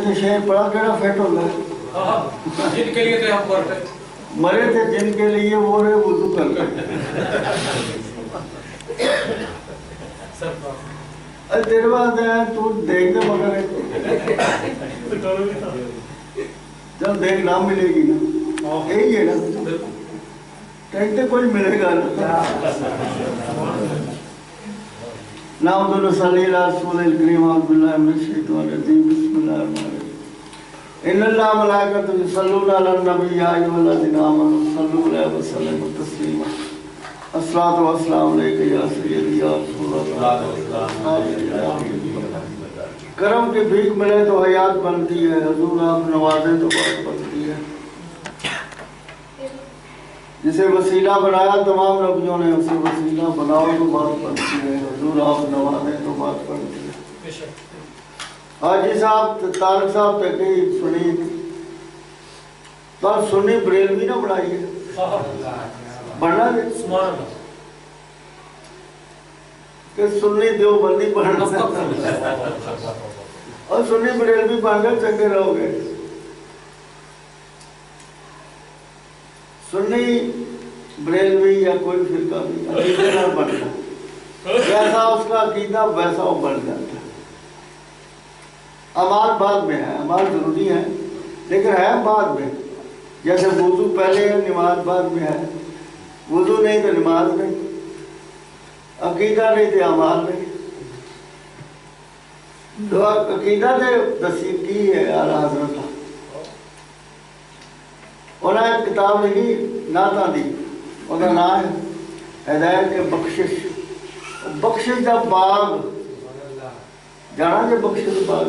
تھے شہر پڑا کہنا فیٹ ہوتا ہے جن کے لیے تھے ہم پڑھتے مرے تھے جن کے لیے وہ رہے وضو کر رہے تیرے بات ہے تو دیکھ دے مگر جب دیکھ نام ملے گی نا یہی ہے نا کہتے کوئی ملے گا نا نعوذ صلی اللہ رسول الکریم اعوذ باللہ من الشیطان الرجیم بسم اللہ الرحمن الرحیم ان اللہ ملائکۃ یصلون علی النبی یا ایھا الذین آمنوا صلوا علیہ وسلموا تسلیما الصلاۃ والسلام علیک یا سیدی یا رسول اللہ کرم کی بھیک ملے تو حیات بنتی ہے حضور آپ نوازیں تو بات بنتی ہے جسے وسیلہ بنایا تمام نبیوں نے اسے وسیلہ بناؤ تو بات بنتی ہے حضور آپ نوازیں تو بات بنتی ہے حاجی صاحب طارق صاحب تحقیق سنی پر سنی بریلوی نہ بڑھائی ہے بڑھنا ہے کہ سنی دیوبندی پڑھنا اور سنی بریلوی پڑھ کر چنگے رہو گے سنی بریلوی یا کوئی فرقہ بھی عقیدے نہ بننا جیسا اس کا عقیدہ ویسا وہ بن جاتا ہے اعمال بعد میں ہے اعمال ضروری ہے لیکن ہے بعد میں جیسے وضو پہلے ہے نماز بعد میں ہے وضو نہیں تو نماز نہیں عقیدہ نہیں تو اعمال نہیں تو عقیدہ نے تصدیق کی ہے اعلیٰ حضرت انہوں نے ایک کتاب لکھی نعتاں دی انہوں نام ہے ہدایت کے بخشش بخشش دا باغ جانا جو بخشش باغ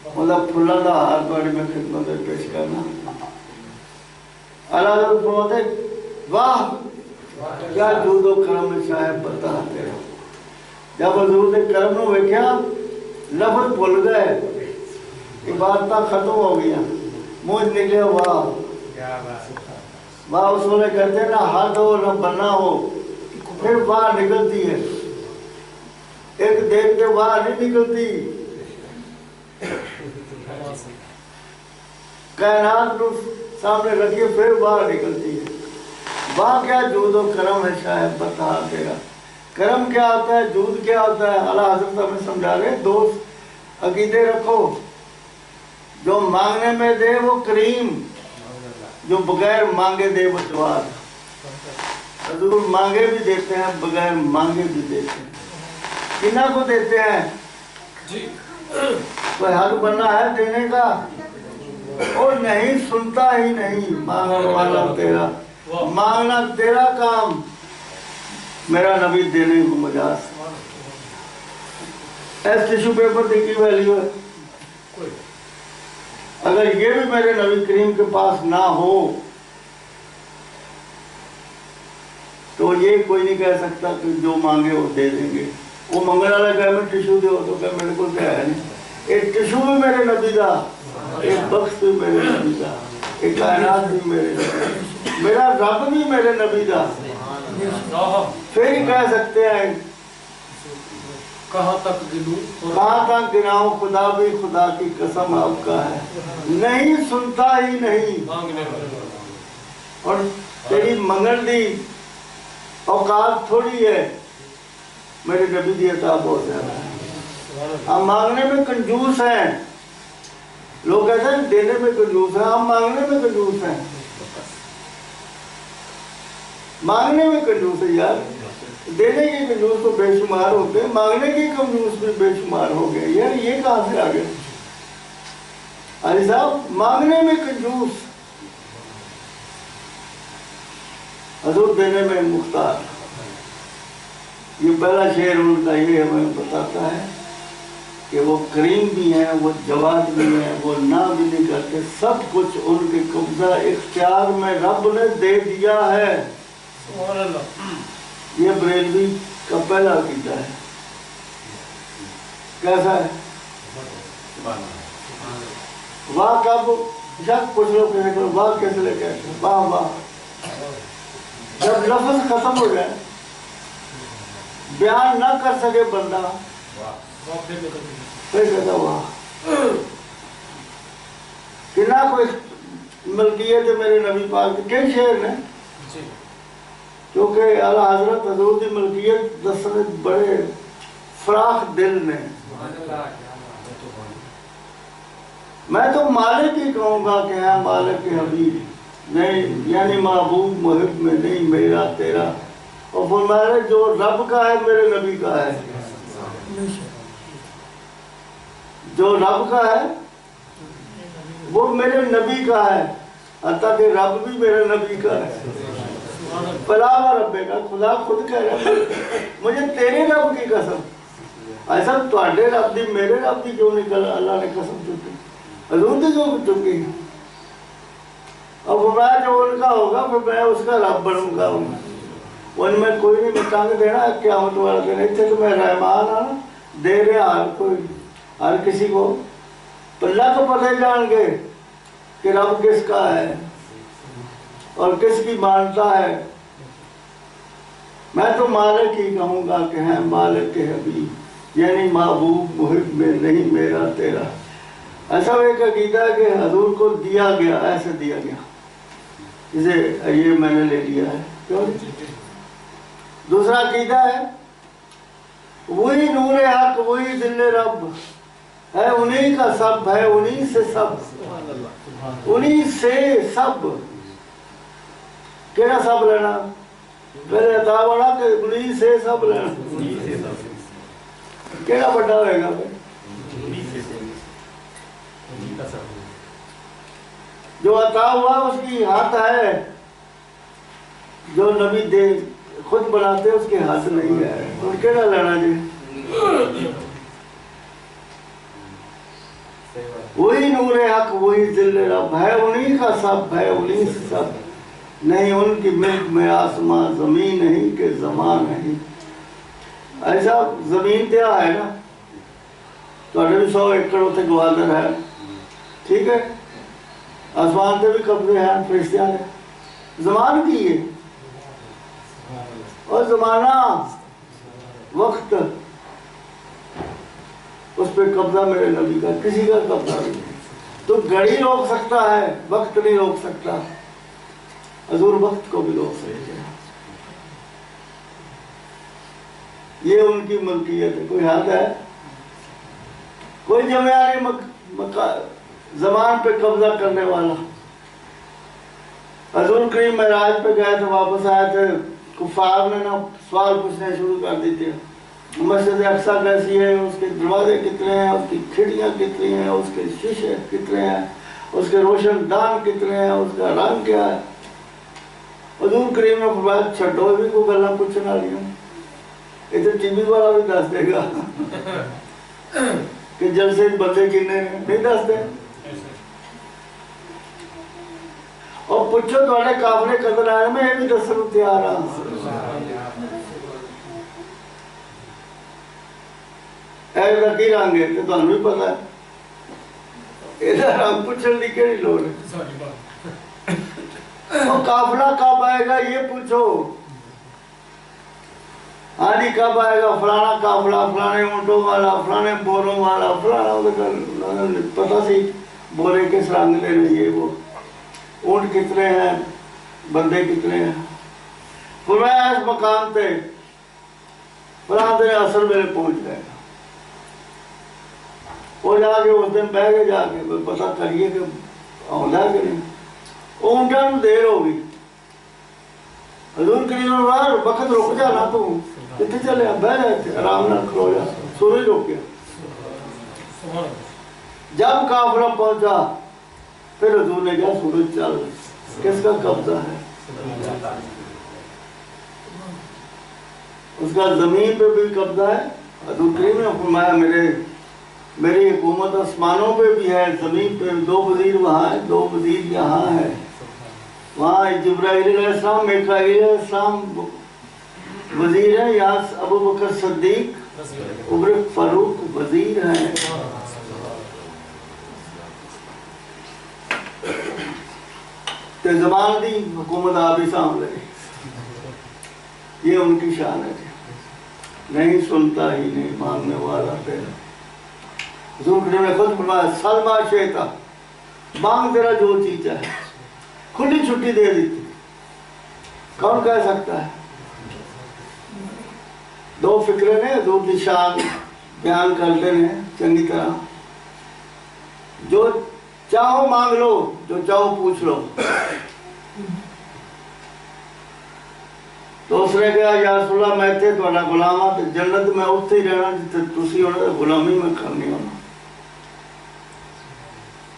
مطلب پھلا دا ہار بڑی میں خدمت پیش کرنا اعلیٰ حضرت فرماتے واہ کیا جود و کرم شاہ بتا تیرا جب حضور نے کرم نو ویکھیا لفظ بھول گئے عبادتاں ختم ہو گیا منہ نکلے واہ واہ اس نے کہتے ہیں نہ حد ہو نہ بنا ہو پھر واہ نکلتی ہے ایک دیکھ کے واہ نہیں نکلتی کائنات کو سامنے رکھیے پھر واہ نکلتی ہے واہ کیا جود و کرم ہے شاید بتا تیرا کرم کیا ہوتا ہے جود کیا ہوتا ہے اعلیٰ حضرت ہمیں سمجھا رہے دوست عقیدے رکھو جو مانگنے میں دے وہ کریم جو بغیر مانگے دے وہ جواد حضور مانگے بھی دیتے ہیں بغیر مانگے بھی دیتے ہیں کنہ کو دیتے ہیں کوئی حق بننا ہے دینے کا اور نہیں سنتا ہی نہیں مانگنے والا تیرا مانگنا تیرا کام میرا نبی دینے کو مجاز ایس ٹیشو پیپر دی کی ویلیو ہے اگر یہ بھی میرے نبی کریم کے پاس نہ ہو تو یہ کوئی نہیں کہہ سکتا کہ جو مانگے وہ دے دیں گے وہ منگل والا کہے میں ٹیشو دے ہو تو کہ میرے کو کیا ہے نہیں ایک ٹیشو بھی میرے نبی دا ایک بخش بھی میرے نبی دا ایک کائنات بھی میرے نبی دا میرا رب بھی میرے نبی دا پھر ہی کہہ سکتے ہیں کہاں تک گناؤں خدا بھی خدا کی قسم آپ کا ہے نہیں سنتا ہی نہیں اور تیری منگل دی اوقات تھوڑی ہے میرے نبی دی عطا بہت زیادہ ہے ہم مانگنے میں کنجوس ہیں لوگ کہتے ہیں دینے میں کنجوس ہیں ہم مانگنے میں کنجوس ہیں مانگنے میں کنجوس ہے یار دینے کے کنجوس تو بے شمار ہوتے ہیں مانگنے کے کنجوس بھی بے شمار ہو گئے یار یہ کہاں سے آگئے علی صاحب مانگنے میں کنجوس حضور دینے میں مختار یہ پہلا شعر ان کا یہ ہمیں بتاتا ہے کہ وہ کریم بھی ہیں وہ جواد بھی ہیں وہ نہ بھی نہیں کرتے سب کچھ ان کے قبضہ اختیار میں رب نے دے دیا ہے یہ بریلوی کا پہلا عقیدہ ہے کیسا ہے واہ کب شاید کچھ لوگ کہتے ہیں واہ کیسے لے کہتے ہیں واہ واہ جب لفظ ختم ہو جائے بیان نہ کر سکے بندہ پھر کہتا واہ کنا کوئی ملکیت ہے میرے نبی پاک کی کئی شعر نے کیونکہ اعلیٰ حضرت حضور کی ملکیت دسنے بڑے فراخ دل نے میں تو مالک ہی کہوں گا کہ ہے مالک حبیب نہیں یعنی محبوب محب میں نہیں میرا تیرا اور فرمایا جو رب کا ہے میرے نبی کا ہے جو رب کا ہے وہ میرے نبی کا ہے حتیٰ کہ رب بھی میرے نبی کا ہے پلاوا ربے کا خدا خود کہہ رہا ہے مجھے تیرے رب کی قسم ایسا تواڈے رب دی میرے رب دی کیوں نکل اللہ نے قسم چکی حضور دی جو چکی اب میں جو ان کا ہوگا پھر میں اس کا رب بنوں گا ان میں کوئی نہیں مٹانگ دینا قیامت والا دن اتنے تو میں رحمان ہوں دے رہے ہر کوئی ہر کسی کو اللہ کو پتہ جان گے کہ رب کس کا ہے اور کس کی مانتا ہے میں تو مالک ہی کہوں گا کہ ہے مالک کے حبیب یعنی محبوب محب میں نہیں میرا تیرا ایسا ایک عقیدہ ہے کہ حضور کو دیا گیا ایسے دیا گیا جسے یہ میں نے لے لیا ہے دوسرا عقیدہ ہے وہی نور حق وہی دل رب ہے انہی کا سب ہے انہی سے سب انہی سے سب کیڑا سب لینا پہلے عطا بڑا کہ انہی سے سب لینا کیڑا بڑا ہوئے گا جو عطا ہوا اس کی ہاتھ ہے جو نبی دے خود بناتے اس کے ہاتھ نہیں ہے اور کیڑا لینا جی وہی نور حق وہی ذل رب ہے انہی کا سب ہے انہی سے سب نہیں ان کی ملک میں آسمان زمین نہیں کہ زمان نہیں ایسا زمین دیا ہے نا تو 100 ایکڑ ہوتے گوادر ہے ٹھیک ہے آسمان پہ بھی قبضے ہیں فرشتیاں ہیں زمان کی ہے اور زمانہ وقت اس پہ قبضہ میرے نبی کا کسی کا قبضہ نہیں تو گھڑی روک سکتا ہے وقت نہیں روک سکتا حضور وقت کو بھی روک سکتے ہیں یہ ان کی ملکیت ہے کوئی حد ہے کوئی جمعیانی زمان پہ قبضہ کرنے والا حضور کریم معراج پہ گئے تھے واپس آئے تھے کفار نے نا سوال پوچھنے شروع کر دی تھے مسجد اقصی کیسی ہے اس کے دروازے کتنے ہیں اس کی کھڑکیاں کتنی ہیں اس کے شیشے کتنے ہیں اس کے روشن دان کتنے ہیں اس کا رنگ کیا ہے حضور کریم نے فرمایا چھڈو بھی کو گلاں پوچھنے والی ہیں یہ تو ٹی وی والا بھی دس دے گا کہ جلسے بندے کتنے ہیں نہیں دس دے اور پوچھو تھوڑے قابل قدر آئے میں یہ بھی دسن تیار ہوں اے لکی رنگ ہے کہ تمہیں بھی پتا ہے یہ رنگ پوچھنے کی کیڑی لوڑ ہے اور قافلہ کب آئے گا یہ پوچھو آنی کب آئے گا فلانا قافلہ فلانے اونٹوں والا فلانے بوروں والا فلانا پتہ سی بورے کس رنگ دے رہی ہے وہ اونٹ کتنے ہیں بندے کتنے ہیں فرمایا اس مقام پہ فلاں دن اصل میرے پہنچ گئے وہ جا کے اس دن بہ کے جا کے پتہ کریے کہ آؤں کہ نہیں اونٹاں نوں دیر ہو گئی حضور کریم وقت رک جا نا تو کتنے چلے بہ جائے تھے آرام نہ کھلو جا سورج رک گیا جب قافلہ پہنچا پھر حضور نے کہا سورج چل کس کا قبضہ ہے اس کا زمین پہ بھی قبضہ ہے حضور کریم نے فرمایا میری حکومت آسمانوں پہ بھی ہے زمین پہ 2 وزیر وہاں ہیں 2 وزیر یہاں ہے وہاں جبرائیل علیہ السلام میکائیل علیہ السلام وزیر ہیں یہاں ابو بکر صدیق عمر فاروق وزیر ہیں کہ زمان دی حکومت آپ ہی سامنے یہ ان کی شان ہے نہیں سنتا ہی نہیں ماننے والا تیرا حضور کریم نے خود فرمایا سل ما شئتا، مانگ تیرا جو چیز ہے، کھلی چھٹی دے دیتی. کون کہہ سکتا ہے؟ دو فکرے نے حضور کی شان بیان کرتے ہیں چنگی طرح. جو چاہو مانگ لو، جو چاہو پوچھ لو. تو اس نے کہا یا رسول اللہ میں تے تہاڈا غلام ہاں تے جنت میں اتھے ہی رہنا جتھے تسی ہونا تے غلامی میں کرنی ہونا.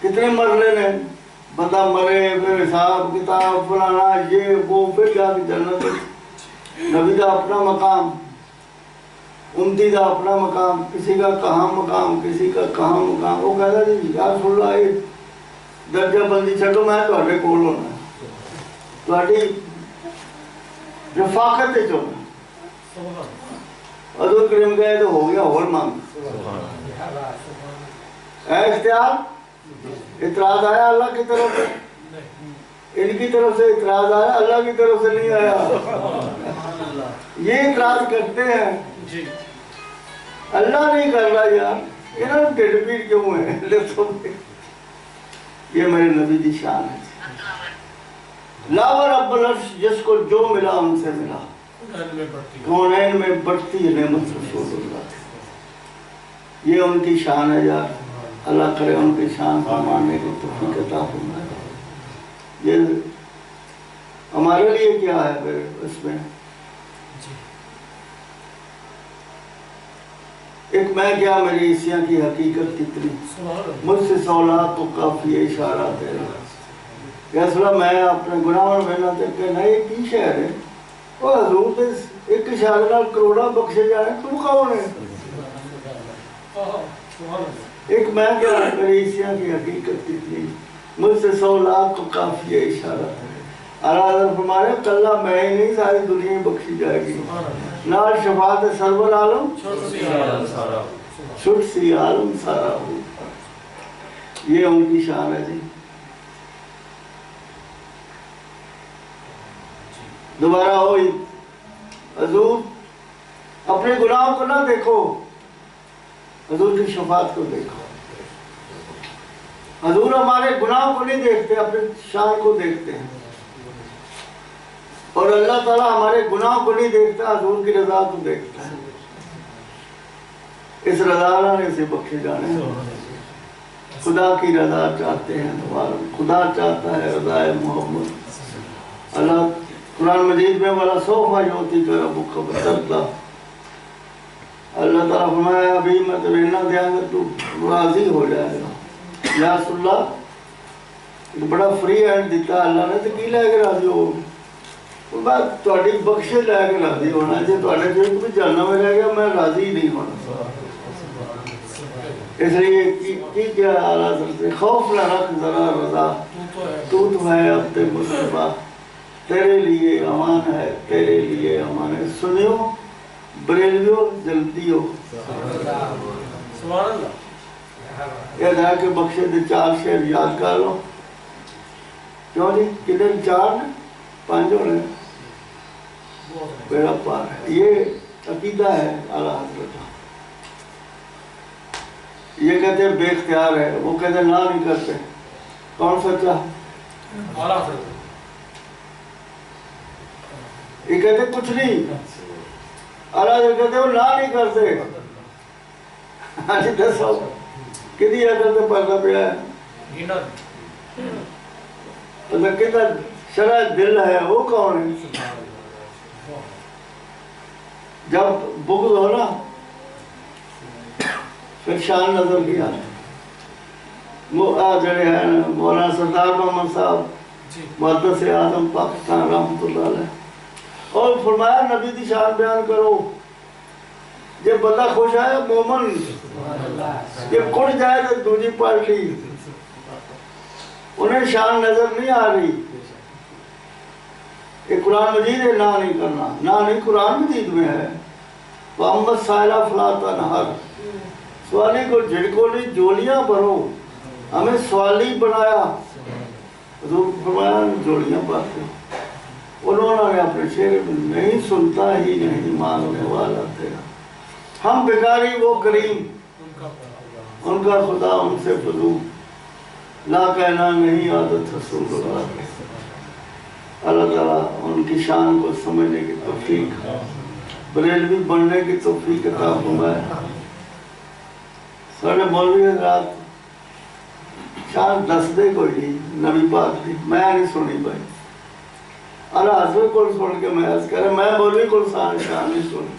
کتنے مرحلے نے، بندہ مرے پھر حساب کتاب فلانا یہ وہ، پھر جا کے جنت. نبی کا اپنا مقام، امتی کا اپنا مقام، کسی کا کہاں مقام، کسی کا کہاں مقام. وہ کہتا جی یا رسول اللہ یہ درجہ بندی چھڈو، میں تہاڈے کول ہونا، تہاڈی رفاقت وچ ہونا. حضور کریم کہے تو ہو گیا اور مانگ. اے اختیار، اعتراض آیا اللہ کی طرف سے؟ ان کی طرف سے اعتراض آیا، اللہ کی طرف سے نہیں آیا. یہ اعتراض کرتے ہیں اللہ نہیں کر رہا یار، انہوں نے ڈیڑھ پیڑ کیوں ہے؟ یہ میرے نبی کی شان ہے. لا و رب العرش، جس کو جو ملا ان سے ملا، کونین میں بڑھتی ہے نعمت رسول اللہ. یہ ان کی شان ہے یار. اللہ کرے ان کی شان کو ماننے کی توفیق عطا فرمائے. یہ ہمارے لیے کیا ہے پھر اس میں؟ ایک میں کیا میری عیسیاں کی حقیقت کتنی، مجھ سے سوالات تو کافی اشارہ تیرا. یا رسول اللہ میں اپنے گناہوں میں نہ تے کہ نہیں کی شہر ہے، وہ حضور تے ایک اشارے نال کروڑا بخشے جائے، تو کون ہے؟ ایک میں کیا میری عیسیاں کی حقیقت کتنی، مجھ سے 100 لاکھ تو کافی اشارہ ہے. اللہ فرمایا کلہ میں ہی نہیں، ساری دنیا بخشی جائے گی. نال شفاعت سرور عالم چھٹ سی عالم سارا ہو. یہ ان کی شان ہے جی. دوبارہ ہوئی حضور اپنے گناہوں کو نہ دیکھو، حضور کی شفاعت کو دیکھو. حضور ہمارے گناہوں کو نہیں دیکھتے، اپنے شان کو دیکھتے ہیں. اور اللہ تعالیٰ ہمارے گناہوں کو نہیں دیکھتا، حضور کی رضا کو دیکھتا ہے. اس رضا نے اسے بخشے جانے. خدا کی رضا چاہتے ہیں، خدا چاہتا ہے رضا محمد. اللہ قرآن مجید میں والا سوفا یوتی کا ربک فترضی. اللہ تعالیٰ فرمایا ابھی میں تمہیں نہ دیا گا تو راضی ہو جائے گا. یا رسول اللہ بڑا فری ہینڈ دیتا اللہ نے، تو کی لے کے راضی ہو؟ بات تہاڈی بخشے لے کے راضی ہونا. جی تہاڈے جو بھی جاننا میں رہ گیا میں راضی نہیں ہونا. اس لیے کی کیا اعلیٰ حضرت خوف نہ رکھ ذرا رضا، تو ہے عبد مصطفیٰ، تیرے لیے امان ہے، تیرے لیے امان ہے. سنیو بریلیو جلدی ہو. سبحان اللہ. یہ دھا کے بخشے دے 4 شعر یاد کر لو. کیوں جی کدھر 4 نے 5 ہونے بیڑا پار ہے. یہ عقیدہ ہے اعلیٰ حضرت. یہ کہتے ہیں بے اختیار ہے، وہ کہتے ہیں نہ نہیں کرتے. کون سچا؟ اعلیٰ حضرت. یہ کہتے کچھ نہیں، اعلیٰ حضرت کہتے وہ نہ نہیں کرتے. آج دسو کدی عقل تے پردہ پیا ہے؟ مطلب کدھر شرع دل ہے وہ کون ہے؟ جب بغض ہو نا پھر شان نظر کی آتا. جڑے ہیں مولانا سردار محمد صاحب محدث اعظم پاکستان رحمۃ اللہ علیہ، اور فرمایا نبی دی شان بیان کرو. جب بندہ خوش آیا مومن، جب کڑ جائے تو دوسری پارٹی. انہیں شان نظر نہیں آ رہی. یہ قرآن مجید ہے نہ نہیں کرنا، نہ نہیں قرآن مجید میں ہے. وَأَمَّا السَّائِلَ فَلَا تَنْهَرْ. سوالی کو جھڑکو نہیں جولیاں بھرو. ہمیں سوالی بنایا، حضور فرمایا جولیاں بھرتے. انہوں نے اپنے شعر میں نہیں سنتا ہی نہیں ماننے والا تیرا. ہم بیکاری وہ کریم ان کا خدا ان سے فضول، لا کہنا نہیں عادت رسول اللہ کی۔ اللہ تعالیٰ ان کی شان کو سمجھنے کی توفیق، بریلوی بننے کی توفیق عطا فرمائے۔ سارے مولوی حضرات شان دس دے کوئی نہیں نبی پاک دی، میں نہیں سنی بھائی۔ اللہ حضرت کو سن کے میں عرض کرے میں مولوی کو شان نہیں سنی،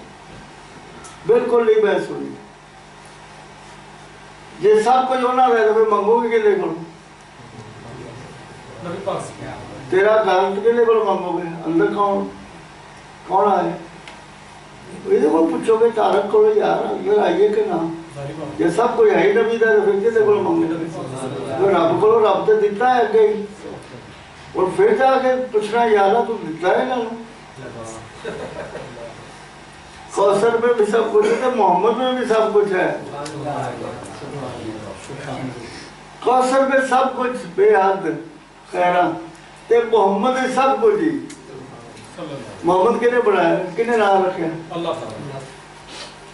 بالکل نہیں میں سنی۔ یہ سب کچھ ہونا رہے تو پھر منگو گے کہ دیکھو تیرا گھر کے لیے بڑا مانگو گے، اندر کون آئے؟ یہ کو پوچھو گے تارک کو یار اندر آئیے کہ نہ، یہ سب کوئی ہے ہی نبی دا پھر کسی کو مانگو گے؟ رب کو رب تو دیتا ہے اگے ہی، اور پھر جا کے پوچھنا یا اللہ تو دیتا ہے نا۔ کوثر میں بھی سب کچھ ہے، محمد میں بھی سب کچھ ہے، کوثر میں سب کچھ بے حد خیرہ تے محمد نے سب کچھ ہی۔ محمد کنے بڑھایا، کنے نام رکھے؟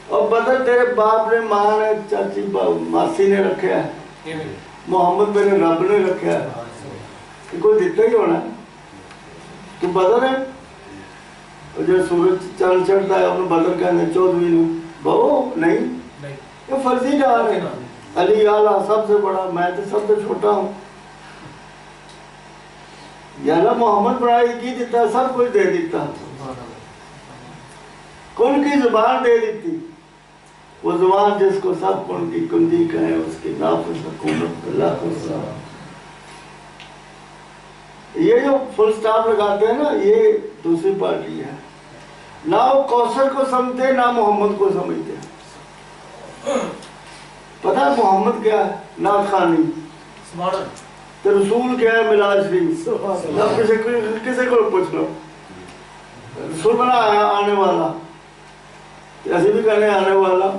اور بدر تیرے باپ نے، ماں نے، چاچی ماسی نے رکھے ہے، محمد میرے رب نے رکھے ہے، کہ کوئی دیتا ہی ہونا ہے۔ تو بدر ہے اور جو سورج چاند چڑھتا ہے انہوں بدر کہنے 14ویں نو بہو نہیں، یہ فرضی ڈال ہے، علی اعلیٰ سب سے بڑا، میں تو سب سے چھوٹا ہوں۔ یا اللہ محمد بڑھائی کی دیتا، سب کچھ دے دیتا، کن کی زبان دے دیتی، وہ زبان جس کو سب کن کی کندی کہیں اس کی نافذ حکومت اللہ کو سلام۔ یہ جو فل سٹاپ لگاتے ہیں نا یہ دوسری پارٹی ہے، نہ وہ کوثر کو سمجھتے نہ محمد کو سمجھتے۔ پتہ ہے محمد کیا ہے؟ نعت خوانی، تو رسول کیا ہے؟ میلاد شریف۔ کسی کو پوچھ لو رسول بنا آنے والا، ایسے بھی کہنے آنے والا،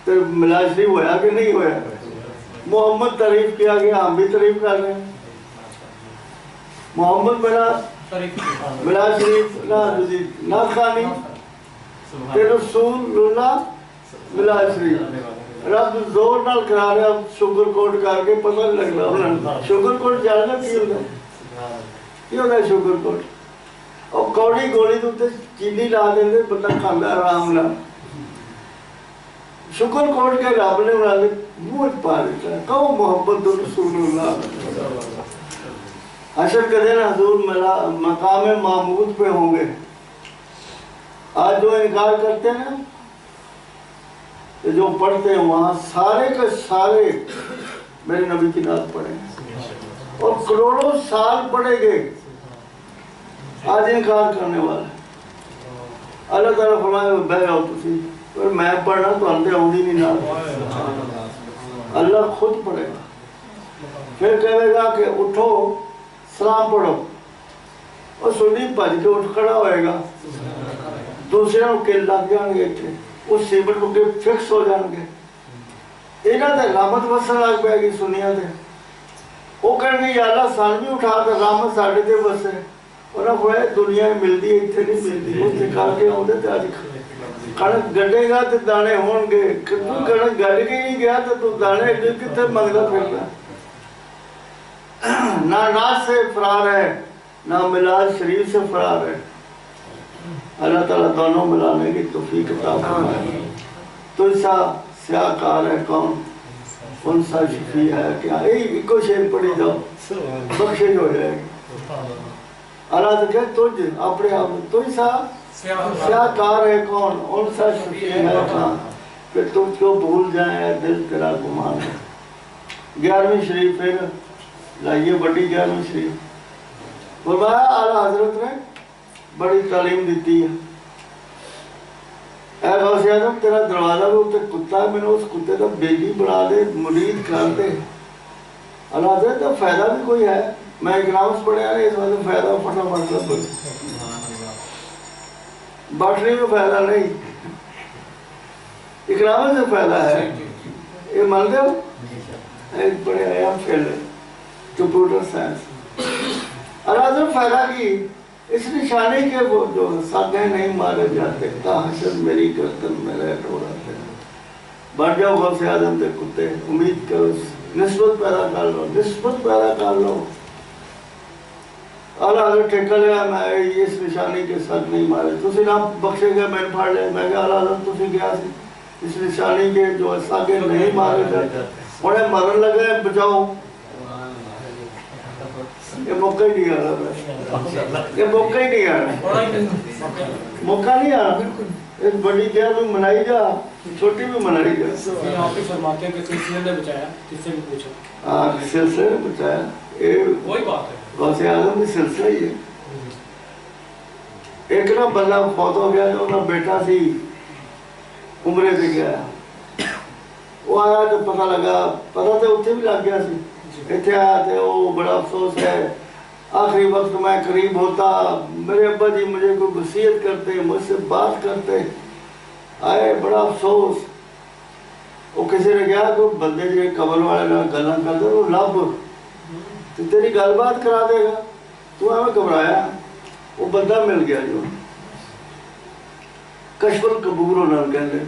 تو میلاد شریف ہویا کہ نہیں ہویا؟ محمد تعریف کیا گیا، ہم بھی تعریف کر رہے ہیں۔ محمد میلاد شریف نعت خوانی، تے رسول اللہ میلاد شریف رب زور نال کرا رہے، اب شکر کوٹ کر کے پتہ نہیں لگ رہا شکر کوٹ جاننا کی ہوتا ہے؟ کی ہوتا ہے شکر کوٹ؟ اور کوڑی گولی تو چینی لا دیں دے بندہ کھانا آرام نہ۔ شکر کوٹ کے رب نے بنا دے منہ پا دیتا ہے، کہو محمد رسول اللہ۔ حشر کے دن حضور مقام محمود پہ ہوں گے۔ آج جو انکار کرتے ہیں جو پڑھتے ہیں وہاں سارے کے سارے میرے نبی کی نعت پڑھیں اور کروڑوں سال پڑھیں گے، آج انکار کرنے والے۔ اللہ تعالیٰ فرمائے بہ جاؤ تسی، پر میں پڑھنا تو اندھے ہوندی نہیں نعت، اللہ خود پڑھے گا، پھر کہے گا کہ اٹھو سلام پڑھو، اور سنی بھج کے اٹھ کھڑا ہوئے گا، دوسرے کے لگ جان گے تھے اس سیبٹ کو کے فکس ہو جان گے، اینا تے رحمت وسن لگ پائے گی سنیا تے، وہ کہنے یا اللہ سان بھی اٹھا کر رحمت ساڑھے تے بسے، اور اب وہ دنیا مل دی اتھے نہیں مل دی، اس نکال کے ہوں دے تے آج کھڑک گڑے گا تے دانے ہون گے، تو کھڑک گڑ کے نہیں گیا تو دانے کتے مگدہ پھرنا۔ نہ ناز سے فرار ہے نہ میلاد شریف سے فرار ہے، اللہ تعالیٰ دونوں ملانے کی توفیق عطا فرمائے۔ تو ایسا سیاہ کار ہے کون، کون سا شفیع ہے کیا، ایک کو شیر پڑھی جاؤ بخشش ہو جائے گی۔ اللہ تو کہے تجھ اپنے آپ تو ایسا سیاہ کار ہے کون، کون سا شفیع ہے کہاں، کہ تجھ کو بھول جائیں دل تیرا گمان ہے۔ 11ویں شریف پھر لائیے بڑی 11ویں شریف، فرمایا اعلیٰ حضرت نے بڑی تعلیم دیتی ہے، اے غوث اعظم تیرا دروازہ بھی اتنے کتا ہے، میں نے اس کتے کا بیلی بنا دے مرید کر دے۔ اللہ حضرت تو فائدہ بھی کوئی ہے، میں اکنامکس پڑھے آنے اس وقت فائدہ پڑھنا مطلب باٹری میں فائدہ نہیں، اکنامکس سے فائدہ ہے، یہ مان دے ہو ایک پڑھے آئے ہم فیل کمپیوٹر سائنس۔ اللہ حضرت فائدہ کی اس نشانے کے وہ جو ساگے نہیں مارے جاتے، تا حشر میری گردن میں رہ ڈوراتے ہیں۔ بن جاؤ غوث اعظم دے کتے. امید کرو, نسبت پیدا کر لو, نسبت پیدا کر لو. اعلیٰ حضرت ٹھیکہ لیا, میں اس نشانی کے ساتھ نہیں مارے, تسی نہ بخشے گئے, میں نے پھاڑ لیا. میں کہا اعلیٰ حضرت تسی گیا سی اس نشانی کے جو ساگے نہیں مارے گئے, انہیں مرن لگے, بچاؤ. یہ موقع ہی نہیں آ رہا, یہ موقع ہی نہیں آ رہا, موقع نہیں آ رہا. ایک بڑی کیا بھی منائی جا, چھوٹی بھی منائی جا. آپ ہی فرماتے ہیں کہ سلسلے نے بچایا, کس سے بھی پوچھو. ہاں, سلسلے نے بچایا, وہی بات ہے. غوث اعظم بھی سلسلہ ہی ہے. ایک نا بندہ فوت ہو گیا, جو نا بیٹا سی عمرے سے گیا, وہ آیا تو پتہ لگا, پتہ تو اتنے بھی لگ گیا سی, اتنے آیا تھے. وہ بڑا افسوس ہے, آخری وقت میں قریب ہوتا, میرے ابا جی مجھے کوئی وصیت کرتے, مجھ سے بات کرتے, آئے بڑا افسوس. وہ کسی نے کہا کہ بندے جو قبر والے نہ گلاں کرتے, وہ لب تو تیری گل بات کرا دے گا, تو ہمیں گھبرایا. وہ بندہ مل گیا جو کشف القبور انہوں نے کہنے,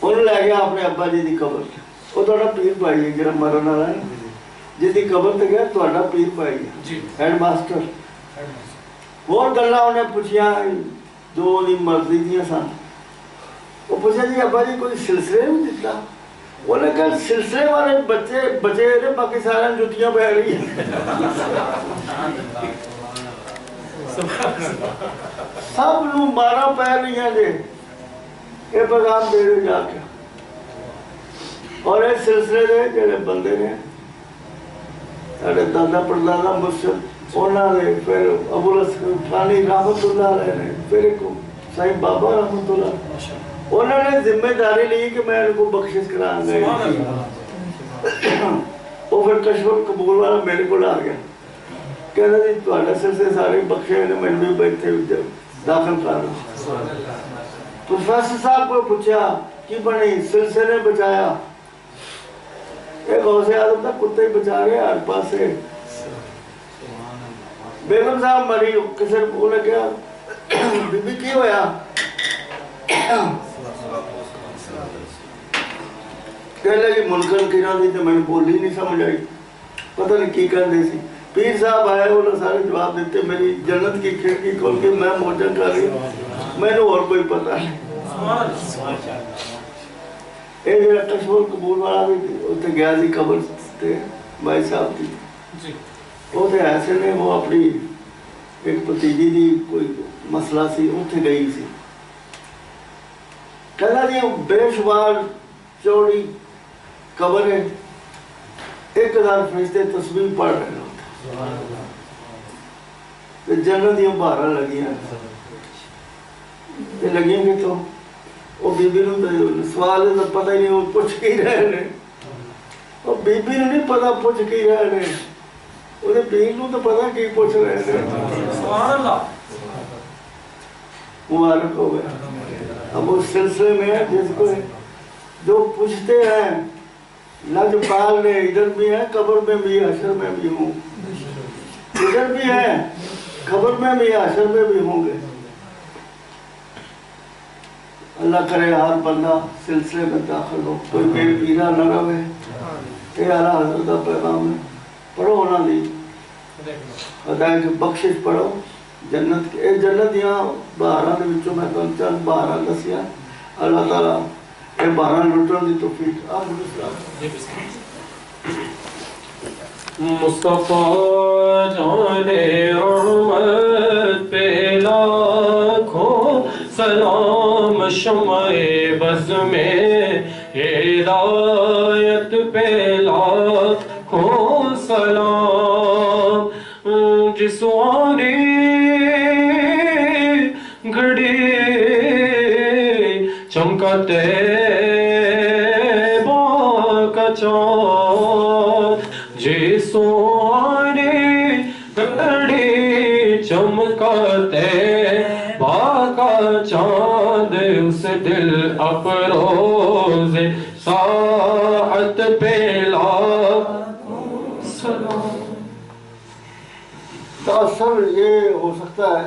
انہوں لے گیا اپنے ابا جی دی قبر. وہ تھوڑا پیر پائی ہے جڑا مرن والا ہے, جس کی قبر تے گیا تھوڑا پیر پائی ہے, ہیڈ ماسٹر. وہ گلاں انہیں پوچھیا جو انہی مرضی دیاں سن. وہ پوچھا جی ابا جی کوئی سلسلے نہیں دیتا؟ انہوں نے کہا سلسلے والے بچے بچے رہے, باقی سارے جتیاں پہ رہی ہیں. سب نو مارا پہ رہی ہیں جی, یہ پیغام دے رہے جا کے. اور اس سلسلے دے جڑے بندے نے ساڑھے دادا پردادا مرشد, انہوں نے پھر ابو الحسن فانی رحمت اللہ علیہ نے, پھر ایک صاحب بابا رحمت اللہ, انہوں نے ذمہ داری لی کہ میں ان کو بخشش کران گئے. وہ پھر کشف القبور والا میرے کو آ گیا, کہنا جی تھوڑا سلسلے سارے بخشے نے, میں بھی بیٹھے داخل کر رہا. پروفیسر صاحب کو پوچھا کہ بنی سلسلے نے بچایا, ایک غوث اعظم تھا, کتے بچا رہے ہر پاس سے. بیگم صاحب مری, کسی نے کہا بی بی کی ہویا, کہہ لگی منکر کی نہ دی, تو میں نے بولی نہیں سمجھ آئی, پتہ نہیں کی کر دی سی. پیر صاحب آئے, انہوں سارے جواب دیتے, میری جنت کی کھڑکی کھول کے میں موجن کر رہی, میں نے اور کوئی پتہ نہیں. ایک جگہ کشف القبور والا بھی اتنے گیا سی قبر تے بھائی صاحب کی, وہ تے ایسے نے, وہ اپنی ایک بھتیجی دی کوئی مسئلہ سی, اتنے گئی سی. کہنا جی بے شمار چوڑی قبر ہے, 1000 فرشتے تسبیح پڑھ رہے ہوتے, جنت دیا بہارا لگیاں لگیں گے. تو وہ بی بی نو سوال ہے تو پتہ ہی نہیں, وہ پوچھ کے ہی رہے نے, وہ بی بی نو نہیں پتہ پوچھ کے ہی رہے نے, وہ پیر نو تو پتہ کی پوچھ رہے نے. سبحان اللہ, مبارک ہو گیا. اب اس سلسلے میں جس کو جو پوچھتے ہیں لجپال نے, ادھر بھی ہے قبر میں بھی, حشر میں بھی ہوں, ادھر بھی ہے قبر میں بھی, حشر میں بھی ہوں گے. اللہ کرے ہر بندہ سلسلے میں داخل ہو, کوئی بے پیرا نہ رہے. یہ اعلیٰ حضرت کا پیغام ہے, پڑھو انہوں نے خدا کی بخشش پڑھو. جنت کے جنت یہاں بہاراں دے وچوں میں تانوں چند بہاراں دسیاں, اللہ تعالیٰ یہ بہاراں لٹن دی توفیق. مصطفیٰ جان رحمت پہ لاکھوں سلام, شمع بز میں ہدایت پہ لاکھوں سلام. جس واری گھڑی چمکتے کا چاند, جس واری گھڑی چمکتے کا چاند, اس دل افروز ساعت پہ لاکھوں سلام. تاثر یہ ہو سکتا ہے